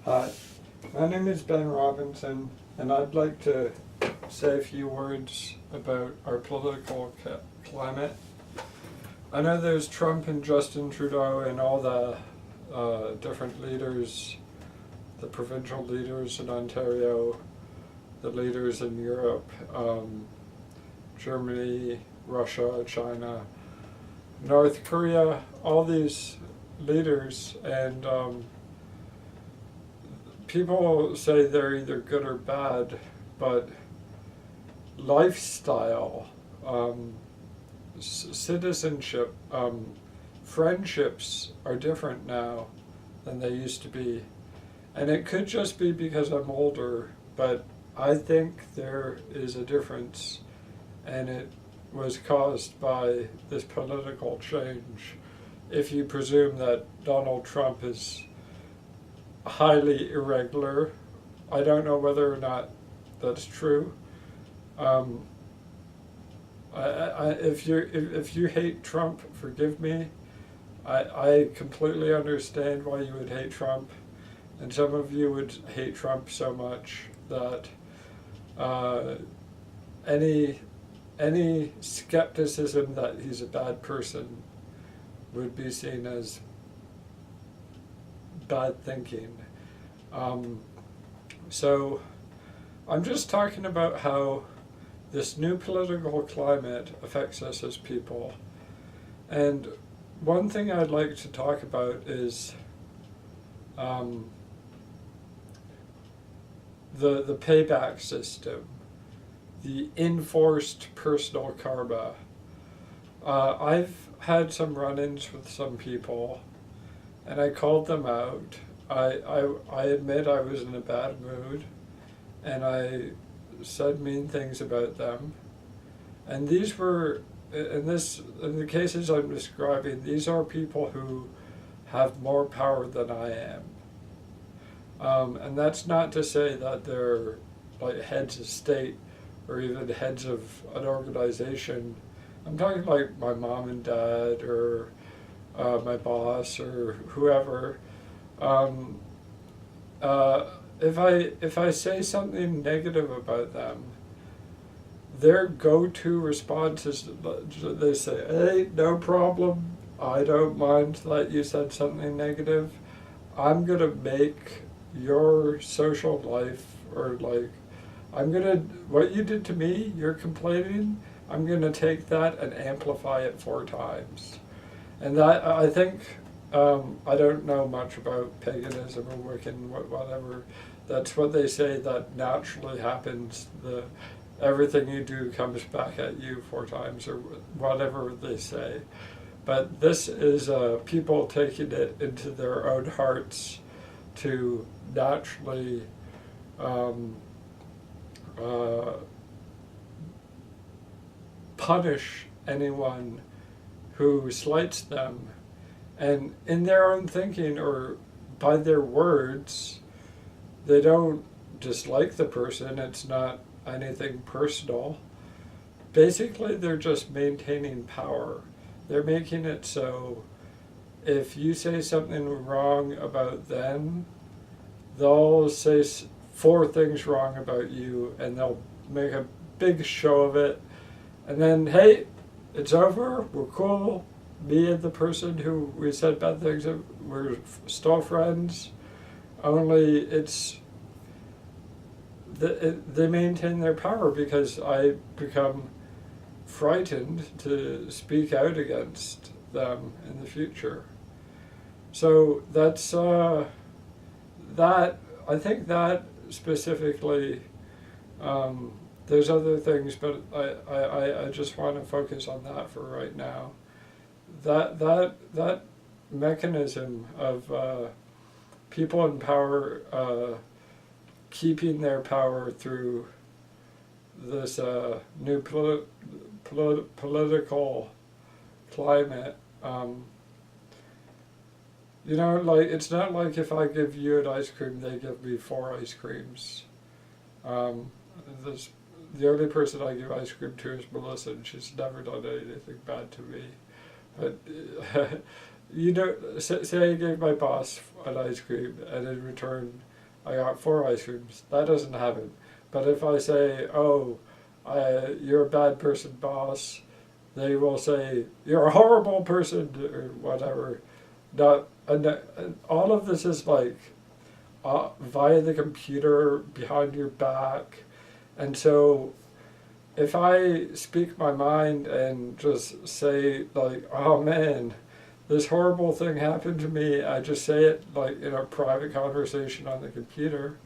Hi, my name is Ben Robinson, and I'd like to say a few words about our political climate. I know there's Trump and Justin Trudeau and all the different leaders, the provincial leaders in Ontario, the leaders in Europe, Germany, Russia, China, North Korea, all these leaders, and people say they're either good or bad, but lifestyle, citizenship, friendships are different now than they used to be. And it could just be because I'm older, but I think there is a difference, and it was caused by this political change. If you presume that Donald Trump is highly irregular, I don't know whether or not that's true. If you hate Trump, forgive me. I completely understand why you would hate Trump, and some of you would hate Trump so much that any skepticism that he's a bad person would be seen as bad thinking. So I'm just talking about how this new political climate affects us as people. And one thing I'd like to talk about is the payback system, the enforced personal karma. I've had some run-ins with some people, and I called them out. I admit I was in a bad mood, and I said mean things about them. And these were, in the cases I'm describing, these are people who have more power than I am. And that's not to say that they're like heads of state or even heads of an organization. I'm talking like my mom and dad, or my boss, or whoever. If I say something negative about them, their go-to response is they say, "Hey, no problem. I don't mind that you said something negative. I'm gonna make your social life, or like, what you did to me, you're complaining, I'm gonna take that and amplify it 4 times." And that, I think, I don't know much about paganism or Wiccan, whatever. That's what they say, that naturally happens. Everything you do comes back at you 4 times, or whatever they say. But this is people taking it into their own hearts to naturally punish anyone who slights them. And in their own thinking, or by their words, they don't dislike the person. It's not anything personal. Basically, they're just maintaining power. They're making it so if you say something wrong about them, they'll say 4 things wrong about you, and they'll make a big show of it. And then, hey, it's over, we're cool. Me and the person who we said bad things of, we're still friends. Only they maintain their power because I become frightened to speak out against them in the future. So that's that. I think that specifically. There's other things, but I just want to focus on that for right now. That mechanism of people in power keeping their power through this new political climate. Like, it's not like if I give you an ice cream, they give me 4 ice creams. The only person I give ice cream to is Melissa, and she's never done anything bad to me. But say I gave my boss an ice cream and in return I got 4 ice creams. That doesn't happen. But if I say, oh, you're a bad person, boss, they will say, you're a horrible person, or whatever. Not, and all of this is like via the computer behind your back. And so if I speak my mind and just say, like, oh man, this horrible thing happened to me, I just say it like in a private conversation on the computer.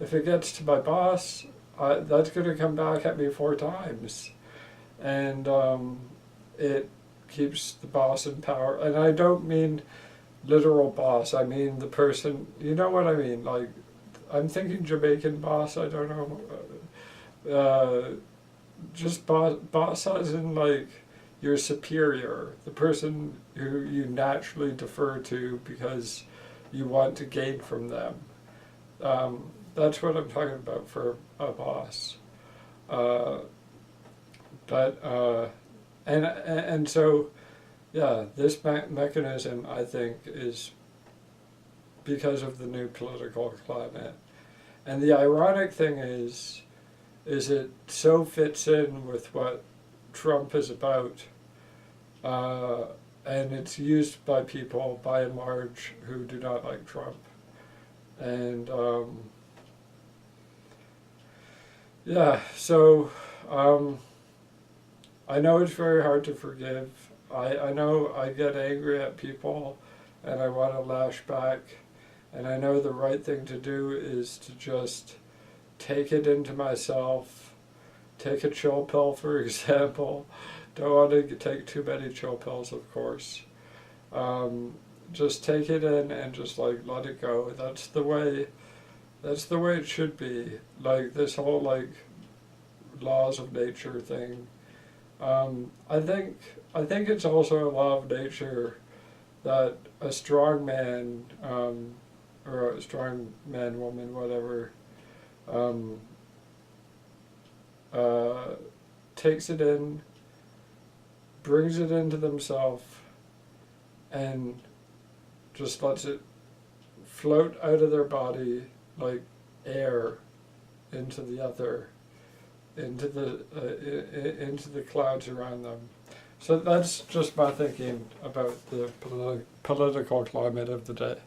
If it gets to my boss, that's going to come back at me 4 times. And it keeps the boss in power. And I don't mean literal boss, I mean the person, you know what I mean? Like, I'm thinking Jamaican boss, I don't know. Just boss as in like your superior, the person who you naturally defer to because you want to gain from them. That's what I'm talking about for a boss. And so, yeah, this mechanism, I think, is because of the new political climate. And the ironic thing is it so fits in with what Trump is about, and it's used by people, by and large, who do not like Trump. And yeah, so I know it's very hard to forgive. I know I get angry at people and I want to lash back, and I know the right thing to do is to just take it into myself, take a chill pill, for example. Don't want to take too many chill pills, of course. Just take it in and just like let it go. That's the way it should be. Like this whole like laws of nature thing. I think it's also a law of nature that a strong man, or a strong man, woman, whatever, takes it in, brings it into themselves, and just lets it float out of their body like air into the ether, into the clouds around them. So that's just my thinking about the political climate of the day.